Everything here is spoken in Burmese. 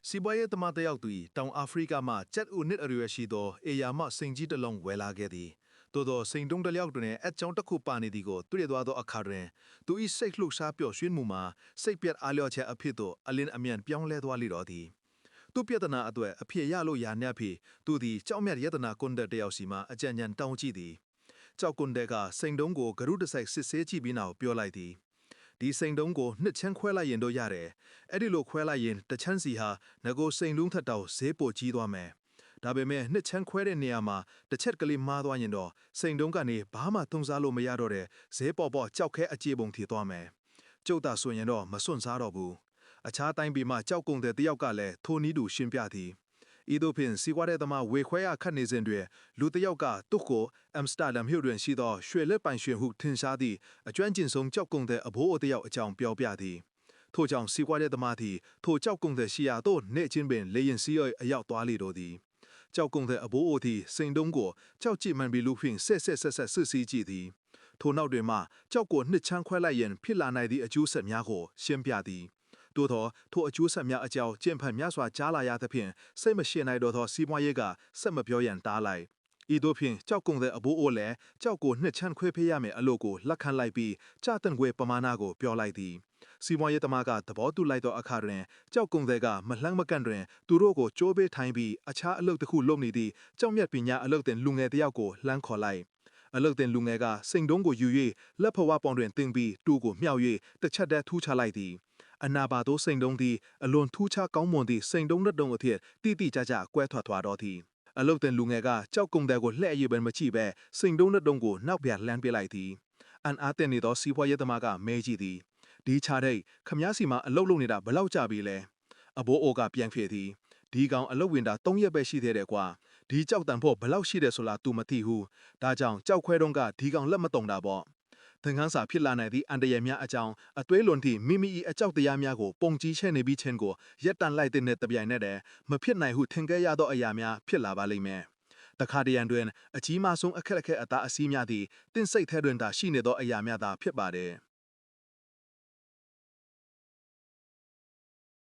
စီပွားရေးသမားတယောက်သူတောင်အာဖရိကမှာကြက်ဥနစ်အရွယ်ရှိသောအေယာမစိန်ကြီးတစ်လုံးဝယ်လာခဲ့သည်သို့သောစိန်တုံးတစ်ယောက်တွင်အကြောင်းတစ်ခုပါနေသည်ကိုတွေ့ရသောအခါတွင်သူ၏စိတ်လှုပ်ရှားပျော်ရွှင်မှုမှာစိတ်ပြတ်အားလျော့ချက်အဖြစ်သို့အလင်းအမြန်ပြောင်းလဲသွားလေတော့သည်သူပြဿနာအတွက်အဖြစ်ရလို့ရနှက်ဖြစ်သူသည်ကြောက်မြတ်ယတနာကွန်တဲ့တယောက်စီမှာအကြံဉာဏ်တောင်းကြည့်သည်ကြောက်ကွန်တဲ့ကစိန်တုံးကိုဂရုတစိုက်စစ်ဆေးကြည့်ပြီးနောက်ပြောလိုက်သည်ဒီစိန်တုံးကိုနှစ်ချမ်းခွဲလိုက်ရင်တော့ရတယ်အဲ့ဒီလိုခွဲလိုက်ရင်တစ်ချမ်းစီဟာငကိုစိန်လုံးထက်တောင်ဈေးပိုကြီးသွားမယ်ဒါပေမဲ့နှစ်ချမ်းခွဲတဲ့နေရာမှာတစ်ချက်ကလေးမှားသွားရင်တော့စိန်တုံးကနေဘာမှသုံးစားလို့မရတော့တဲ့ဈေးပေါ်ပေါ်ကြောက်ခဲအကြေပုံထီသွားမယ်ကျုပ်သာဆိုရင်တော့မစွန့်စားတော့ဘူးအခြားတိုင်းပြည်မှာကြောက်ကုန်တဲ့တယောက်ကလည်းထိုနည်းတူရှင်းပြသည်ဤသို့ဖြင့်စီကွာတဲ့သမားဝေခွဲရခတ်နေစဉ်တွင်လူတစ်ယောက်ကသူ့ကိုအမ်စတာဒမ်မြို့တွင်ရှိသောရွှေလက်ပိုင်ရွှေဟုထင်ရှားသည့်အကျွမ်းကျင်ဆုံးကြောက်ကုန်တဲ့အဘိုးအတယောက်အကြောင်းပြောပြသည်ထို့ကြောင့်စီကွာတဲ့သမားသည်ထိုကြောက်ကုန်တဲ့ရှိရာသို့နေချင်းပင်လေရင်စီးအရောက်သွားလေတော့သည်ကြောက်ကုန်တဲ့အဘိုးအိုသည်စိန်တုံးကိုကြောက်ကြည့်မှန်ပြီးလူဖြင့်ဆက်စစ်စီးကြည့်သည်ထိုနောက်တွင်မှကြောက်ကိုနှစ်ချမ်းခွဲလိုက်ရင်ဖြစ်လာနိုင်သည့်အကျိုးဆက်များကိုရှင်းပြသည်သို့သောထိုအကျိုးဆက်များအကြောင်းကျင့်ဖန်များစွာကြားလာရသဖြင့်စိတ်မရှင်းနိုင်တော့သောစီးပွားရေးကဆက်မပြောရန်တားလိုက်ဤသို့ဖြင့်ကြောက်ကုန်တဲ့အဘိုးအိုလည်းကြောက်ကိုနှစ်ချမ်းခွဲဖေးရမယ်အလို့ကိုလက်ခံလိုက်ပြီးကြာတန်ခွေပမာဏကိုပြောလိုက်သည်စီးပွားရေးသမားကသဘောတူလိုက်သောအခါတွင်ကြောက်ကုန်တဲ့ကမလှမ်းမကန့်တွင်သူတို့ကိုကြိုးပေးထိုင်ပြီးအခြားအလုပ်တစ်ခုလုပ်နေသည့်ကြောက်မြတ်ပညာအလုပ်တင်လူငယ်တစ်ယောက်ကိုလှမ်းခေါ်လိုက်အလုတ်တင်လူငယ်ကစိန်တုံးကိုယူ၍လက်ဖဝါပေါင်တွင်တင်ပြီးတူကိုမြှောက်၍တစ်ချက်တည်းထူးချလိုက်သည်အနာပါသောစိန်တုံးသည်အလွန်ထူးခြားကောင်းမွန်သည့်စိန်တုံးတစ်တုံအဖြစ်တိတိကျကျကွဲထွက်သွားတော်သည်အလုတ်တင်လူငယ်ကကြောက်ကုန်တဲ့ကိုလှဲ့ရည်ပင်မကြည့်ပဲစိန်တုံးတစ်တုံကိုနောက်ပြန်လှမ်းပြလိုက်သည်အန်အားတင်နေသောစီးပွားရေးသမားကမဲကြည့်သည်ဒီချတဲ့ခမည်းစီမှာအလုတ်လုပ်နေတာဘလောက်ကြပြီလဲအဘိုးအိုကပြန်ဖြေသည်ဒီကောင်အလုတ်ဝင်တာ3ရက်ပဲရှိသေးတယ်ကွာဒီကြောက်တန်ဖို့ဘလောက်ရှိတယ်ဆိုလား तू မသိဘူးဒါကြောင့်ကြောက်ခွဲတုံးကဒီကောင်လက်မတုံတာပေါ့သင်ခန်းစာဖြစ်လာနိုင်သည့်အန်တရယ်များအကြောင်းအသွေးလွန်သည့်မိမိ၏အကြောက်တရားများကိုပုံကြီးချဲ့နေပြီးချင်းကိုရက်တန်လိုက်တဲ့တပြိုင်နက်တည်းမဖြစ်နိုင်ဟုထင်ခဲ့ရသောအရာများဖြစ်လာပါလိမ့်မယ်တခါတရံတွင်အကြီးမားဆုံးအခက်အခဲအသားအစည်းများသည့်တင့်စိတ်ထဲတွင်သာရှိနေသောအရာများသာဖြစ်ပါတယ်